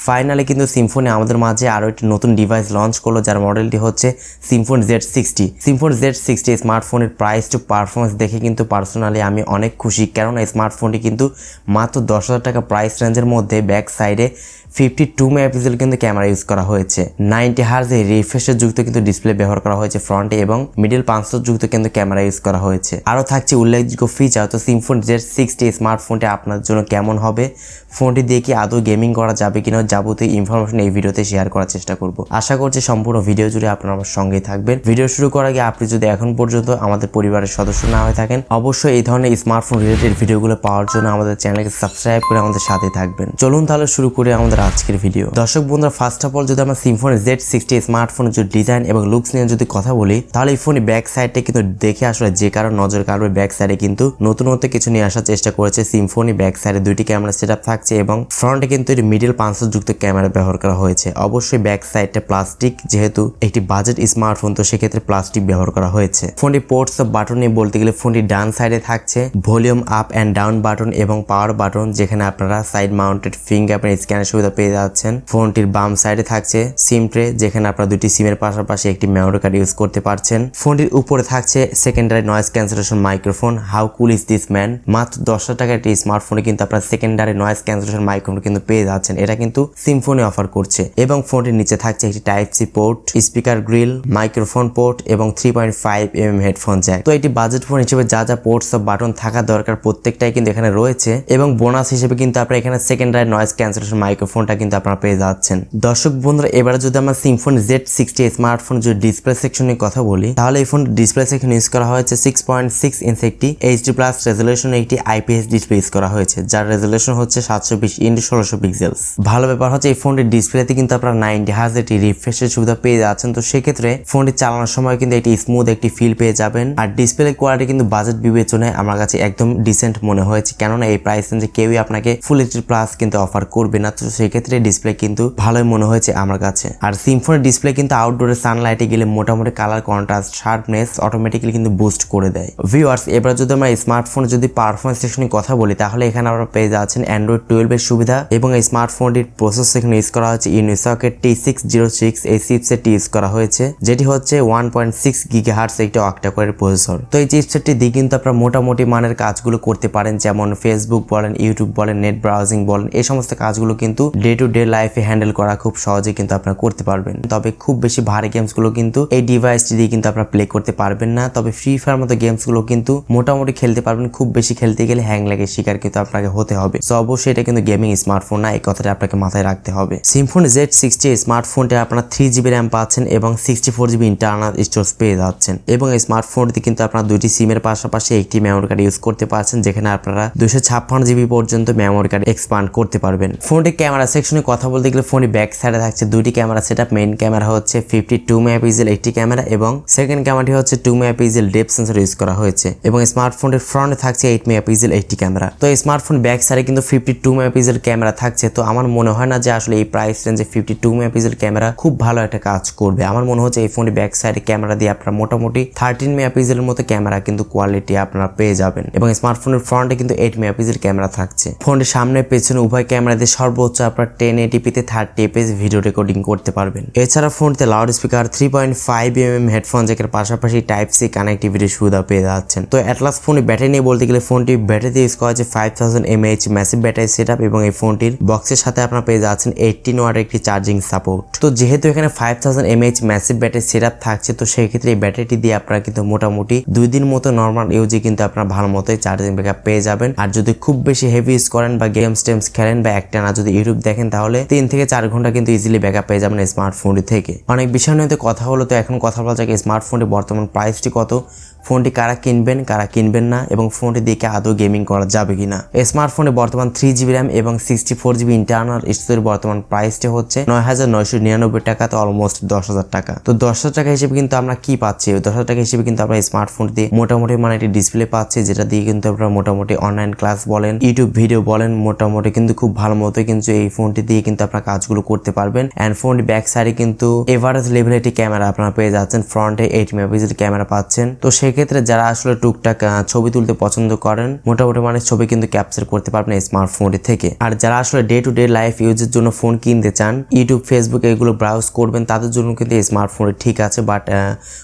Finally কিন্তু Symphony আমাদের মাঝে আরো একটি নতুন ডিভাইস লঞ্চ করলো, যার মডেলটি হচ্ছে Symphony Z60। Symphony Z60 স্মার্টফোনের প্রাইস টু পারফরমেন্স দেখে কিন্তু পার্সোনালি আমি অনেক খুশি, কেননা স্মার্টফোনটি কিন্তু মাত্র 10,000 টাকা প্রাইস রেঞ্জের মধ্যে ব্যাক সাইডে 52 মেগাপিক্সেল কিন্তু ক্যামেরা ইউজ করা হয়েছে। 90 হার্জ রিফ্রেশের যুক্ত কিন্তু ডিসপ্লে ব্যবহার করা হয়েছে ফ্রন্টে এবং মিডল 500 যুক্ত কিন্তু ক্যামেরা ইউজ করা হয়েছে। আরও থাকছে উল্লেখযোগ্য ফিচার। তো Symphony Z60 স্মার্টফোনটি আপনার জন্য কেমন হবে, ফোনটি দিয়ে কি আদৌ গেমিং করা যাবে কিনা, যাবতীয় ইনফরমেশন এই ভিডিওতে শেয়ার করার চেষ্টা করব। আশা করছি সম্পূর্ণ ভিডিও জুড়ে আপনারা আমার সঙ্গেই থাকবেন। ভিডিও শুরু করার আগে আপনি যদি এখন পর্যন্ত আমাদের পরিবারের সদস্য না হয়ে থাকেন, অবশ্যই এই ধরনের স্মার্টফোন রিলেটেড ভিডিওগুলো পাওয়ার জন্য আমাদের চ্যানেলকে সাবস্ক্রাইব করে আমাদের সাথে থাকবেন। চলুন তাহলে শুরু করি আমাদের আজকের ভিডিও। দর্শক বন্ধুরা, ফার্স্ট অফ অল যদি আমরা Symphony Z60 স্মার্টফোনের যদি ডিজাইন এবং লুকস নিয়ে যদি কথা বলি, তাহলে এই ফোনের ব্যাক সাইডটা কিন্তু দেখে আসলে যে কারো নজর কাড়বে। ব্যাক সাইডে কিন্তু নতুনত্ব কিছু নিয়ে আসার চেষ্টা করেছে সিম্ফনি। ব্যাক সাইডে দুইটি ক্যামেরা সেটআপ থাকছে এবং ফ্রন্টে কিন্তু মিডল 500 যুক্ত ক্যামেরা ব্যবহার করা হয়েছে। অবশ্যই ব্যাক সাইডটা প্লাস্টিক, যেহেতু একটি বাজেট স্মার্টফোন, তো সেক্ষেত্রে প্লাস্টিক ব্যবহার করা হয়েছে। ফোনটি পোর্টস অফ বাটন নিয়ে বলতে গেলে ফোনটি ডান সাইডে থাকছে volume up and down button এবং পাওয়ার বাটন, যেখানে আপনারা সাইড মাউন্টেড ফিঙ্গারপ্রিন্ট স্ক্যানের সুবিধা পেয়ে যাচ্ছেন। ফোনটির বাম সাইডে থাকছে সিম ট্রে, যেখানে আপনারা দুটি সিমের পাশাপাশি একটি মেমোরি কার্ড ইউজ করতে পারছেন। ফোনটির উপরে থাকছে secondary noise cancellation microphone. How cool is this man! মাত্র 10,000 টাকার একটি স্মার্টফোনে কিন্তু আপনারা সেকেন্ডারি নয়েজ ক্যান্সেলেশন মাইক্রোফোন কিন্তু পেয়ে যাচ্ছেন। এটা কিন্তু সিম্ফনি অফার করছে। এবং ফোনটির নিচে থাকছে একটি type C port, speaker grille, microphone port এবং 3.5 mm হেডফোন জ্যাক। তো এটি বাজেট ফোন হিসেবে যা যা পোর্টস অফ বাটন থাকা দরকার প্রত্যেকটাই কিন্তু এখানে রয়েছে। এবং বোনাস হিসেবে কিন্তু আপনারা এখানে সেকেন্ডারি নয়েজ ক্যান্সেলেশন মাইক্রোফোনটা কিন্তু আপনারা পেয়ে যাচ্ছেন। দর্শক বন্ধুরা, এবারে যদি আমরা Symphony Z60 স্মার্টফোন যদি ডিসপ্লে সেকশন নিয়ে কথা বলি, তাহলে এই ফোন ডিসপ্লে সেকশন ইউজ করা হয়েছে 6.6 ইঞ্চ একটি HD+ রেজলিউশন একটি IPS ডিসপ্লে ইউজ করা হয়েছে, যার রেজলিউশন হচ্ছে 720x1600 পিক্সেলস। ভালো ব্যাপার হচ্ছে এই ফোনটির ডিসপ্লেতে কিন্তু আপনারা 90 হার্জ একটি রিফ্রেশের সুবিধা পেয়ে যাচ্ছেন। তো সেক্ষেত্রে ফোনটি চালানোর সময় কিন্তু একটি স্মুথ একটি ফিল পেয়ে যাবেন। আর ডিসপ্লে কোয়ালিটি কিন্তু বাজেট বিবেচনায় আমার কাছে একদম ডিসেন্ট মনে হয়েছে, কেননা এই প্রাইস রেঞ্জে কেউই আপনাকে ফুল HD+ কিন্তু অফার করবে না। তো সেক্ষেত্রে ডিসপ্লে কিন্তু ভালোই মনে হয়েছে আমার কাছে। আর সিম্ফনি ডিসপ্লে কিন্তু আউটডোরে সানলাইটে গেলে মোটামুটি কালার কন্ট্রাস্ট শার্পনেস অটোমেটিক্যালি কিন্তু বুস্ট করে দেয়। ভিউয়ার্স, এবার যদি আমরা স্মার্টফোনে যদি পারফরমেন্স সেকশনে কথা বলি, তাহলে এখানে আমরা পেয়ে যাচ্ছেন Android 12 এর সুবিধা এবং এই স্মার্টফোনটির প্রসেসর সেকশনে ইউজ করা হয়েছে ইউনিসকের T606 এই চিপসেটটি ইউজ করা হয়েছে, যেটি হচ্ছে 1.6 GHz একটি অক্টা কোরের প্রসেসর। তো এই চিপসেটটি দিয়ে কিন্তু আপনারা মোটামুটি মানের কাজগুলো করতে পারেন, যেমন ফেসবুক বলেন, ইউটিউব বলেন, নেট ব্রাউজিং বলেন, এই সমস্ত কাজগুলো কিন্তু ডে টু ডে লাইফে হ্যান্ডেল করা খুব সহজে কিন্তু আপনারা করতে পারবেন। তবে খুব বেশি ভারী গেমস গুলো কিন্তু এই ডিভাইসটি দিয়ে কিন্তু আপনারা প্লে করতে পারবেন না। তবে ফ্রি ফায়ার মতো গেমস গুলো কিন্তু মোটামুটি খেলতে পারবেন। খুব বেশি খেলতে গেলে হ্যাং লাগে শিকার কিন্তু আপনাকে হতে হবে। তো অবশ্যই এটা কিন্তু গেমিং স্মার্টফোন না, এই কথাটা আপনাকে মাথায় রাখতে হবে। Symphony Z60 স্মার্টফোনটি আপনারা 3GB RAM পাচ্ছেন এবং 64GB ইন্টারনাল স্টোরেজ পেয়ে যাচ্ছেন। এবং এই স্মার্টফোনটি কিন্তু আপনারা দুইটি সিমের পাশাপাশি একটি মেমোরি কার্ড ইউজ করতে পারছেন, যেখানে আপনারা 256GB পর্যন্ত মেমোরি কার্ড এক্সপান্ড করতে পারবেন। ফোনটি ক্যামেরা সেকশনে কথা বলতে গেলে ফোনটি ব্যাক সাইডে থাকছে দুইটি ক্যামেরা সেটআপ। মেইন ক্যামেরা হচ্ছে 52 মেগাপিক্সেল একটি ক্যামেরা এবং সেকেন্ড ক্যামেরাটি হচ্ছে 2 মেগাপিক্সেল ডেপথ সেন্সর ইউজ করা হয়েছে। এবং স্মার্টফোনের ফ্রন্টে থাকছে 8 মেগাপিক্সেল একটি ক্যামেরা। তো এই স্মার্টফোন ব্যাক সাইডে কিন্তু 52 মেগাপিক্সেল ক্যামেরা থাকছে। তো আমার মনে হয় না যে আসলে এই প্রাইস রেঞ্জে 52 মেগাপিক্সেল ক্যামেরা খুব ভালো একটা কাজ করবে। আমার মনে হচ্ছে এই ফোনটি ব্যাক সাইডে ক্যামেরা দিয়ে আপনারা মোটামুটি 13 মেগাপিক্সেলের মতো ক্যামেরা কিন্তু কোয়ালিটি আপনারা পেয়ে যাবেন। এবং স্মার্টফোনের ফ্রন্টে কিন্তু 8 মেগাপিক্সেল ক্যামেরা থাকছে। ফোনটির সামনে পেছনে উভয় ক্যামেরা দিয়ে সর্বোচ্চ আপনারা 1080p-তে 30 fps ভিডিও রেকর্ডিং করতে পারবেন। এছাড়া ফোনটিতে লাউড স্পিকার 3.5 mm হেডফোন জ্যাকের পাশাপাশি টাইপ সি কানেক্টিভিটির সুবিধা পেয়ে যাচ্ছেন। তো অ্যাটলাস ফোনে ব্যাটারি নিয়ে বলতে গেলে ফোনটি ব্যাটারিতে ইউজ করা হয়েছে 5000 mAh ম্যাসিভ ব্যাটারি সেটআপ এবং এই ফোনটির বক্সের সাথে আপনারা পেয়ে যাচ্ছেন 18 ওয়াট একটি চার্জিং সাপোর্ট। তো যেহেতু এখানে 5000 mAh ম্যাসিভ ব্যাটারি সেটআপ থাকছে, তো সেই ক্ষেত্রে এই ব্যাটারিটি দিয়ে আপনারা কিন্তু মোটামুটি 2 দিন মতো নরমাল ইউজে কিন্তু আপনারা ভালো মতোই চার্জিং ব্যাকআপ পেয়ে যাবেন। আর যদি খুব বেশি হেভি ইউজ করেন বা গেমস টেমস খেলেন বা একটানা যদি ইউটিউব দেখেন, তাহলে 3 থেকে 4 ঘন্টা কিন্তু ইজিলি ব্যাকআপ পেয়ে যাবেন স্মার্টফোনটি থেকে। অনেক বিষয় নিয়ে কথা হলো, তো এখন কথা বলা যাক স্মার্টফোনটি বর্তমান প্রাইসটি কত, ফোনটি কারা কিনবেন না এবং ফোনটি দিয়ে আদৌ গেমিং করা যাবে কিনা। স্মার্টফোনে বর্তমান 3GB RAM এবং 64GB ইন্টারনাল স্টোরেজ বর্তমান প্রাইসটি হচ্ছে 9999 টাকা, তো অলমোস্ট 10,000 টাকা। তো 10,000 টাকা হিসেবে কিন্তু আমরা কি পাচ্ছি? 10,000 টাকা হিসেবে কিন্তু আমরা স্মার্টফোন দিয়ে মোটামুটি মানে একটি ডিসপ্লে পাচ্ছি, যেটা দিয়ে কিন্তু আমরা মোটামুটি অনলাইন ক্লাস বলেন, ইউটিউব ভিডিও বলেন, মোটামুটি কিন্তু খুব ভালো মতো কিন্তু এই ফোনটি দিয়ে কিন্তু আপনার কাজগুলো করতে পারবেন। অ্যান্ড ফোনটি ব্যাক সাইডে কিন্তু এভারেজ লেভেলের একটি ক্যামেরা আপনারা পেয়ে যাচ্ছেন, ফ্রন্টে 8 মেগাপিক্সেল ক্যামেরা পাচ্ছেন। তো সেক্ষেত্রে যারা আসলে টুকটাক ছবি তুলতে পছন্দ করেন, মোটামুটি মানে ছবি কিন্তু ক্যাপচার করতে পারবেন এই স্মার্টফোনটি থেকে। আর যারা আসলে ডে টু ডে লাইফ ইউজের জন্য ফোন কিনতে চান, ইউটিউব ফেসবুক এগুলো ব্রাউজ করবেন, তাদের জন্য কিন্তু এই স্মার্টফোনটি ঠিক আছে। বাট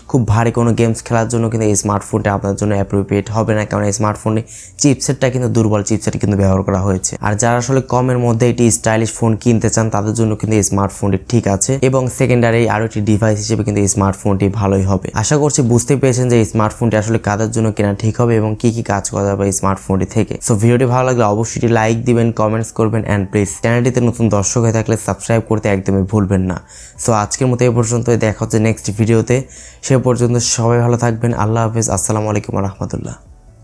খুব ভারী কোনো গেমস খেলার জন্য কিন্তু এই স্মার্টফোনটা আপনার জন্য অ্যাপ্রোপ্রিয়েট হবে না, কারণ এই স্মার্টফোনে চিপসেটটা কিন্তু দুর্বল চিপসেট কিন্তু ব্যবহার করা হয়েছে। আর যারা আসলে কমের মধ্যে একটি স্টাইলিশ ফোন কিনতে চান, তাদের জন্য কিন্তু এই স্মার্টফোনটি ঠিক আছে এবং সেকেন্ডারি আরো একটি ডিভাইস হিসেবে কিন্তু এই স্মার্টফোনটি ভালোই হবে। আশা করছি বুঝতে পেরেছেন যে এই স্মার্টফোনটি আসলে কাদের জন্য কেনা ঠিক হবে এবং কি কি কাজ করা যাবে এই স্মার্টফোনটি থেকে। সো ভিডিওটি ভালো লাগলে অবশ্যই লাইক দিবেন, কমেন্টস করবেন অ্যান্ড প্লিজ চ্যানেলটিতে নতুন দর্শক হয়ে থাকলে সাবস্ক্রাইব করতে একদমই ভুলবেন না। সো আজকের মতো এই পর্যন্ত, দেখা হচ্ছে নেক্সট ভিডিওতে। সে পর্যন্ত সবাই ভালো থাকবেন। আল্লাহ হাফেজ। আসসালামু আলাইকুম ওয়া রাহমাতুল্লাহ।